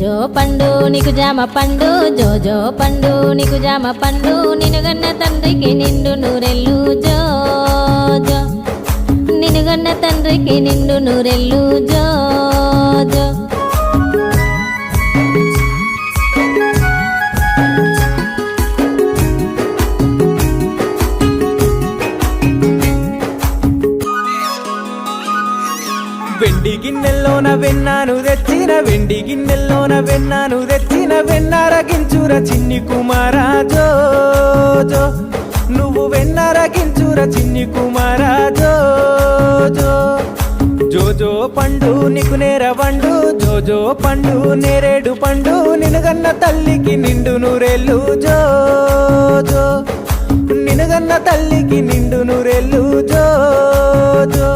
జోజో పండు నీకు జామ పండు, జోజో పండు నీకు జామ పండు, నినుగన్న తండ్రికి నిండు నూరెళ్ళు జోజో, నినుగన్న తండ్రికి నిండు నూరెళ్ళు జోజో. వెండి గిన్నెల్లోన వెన్నాను తెచ్చిన, వెండి గిన్నెల్లోన వెన్నాను తెచ్చిన, వెన్నారగించుర చిన్ని కుమారా జోజో, నువ్వు వెన్నారగించుర చిన్ని కుమారా జోజో. జోజో పండు నీకు నేరవండు, జోజో పండు నేరేడు పండు, నినుగన్న తల్లికి నిండు నూరేళ్ళు జోజో, నినుగన్న తల్లికి నిండు నూరేళ్ళు జోజో.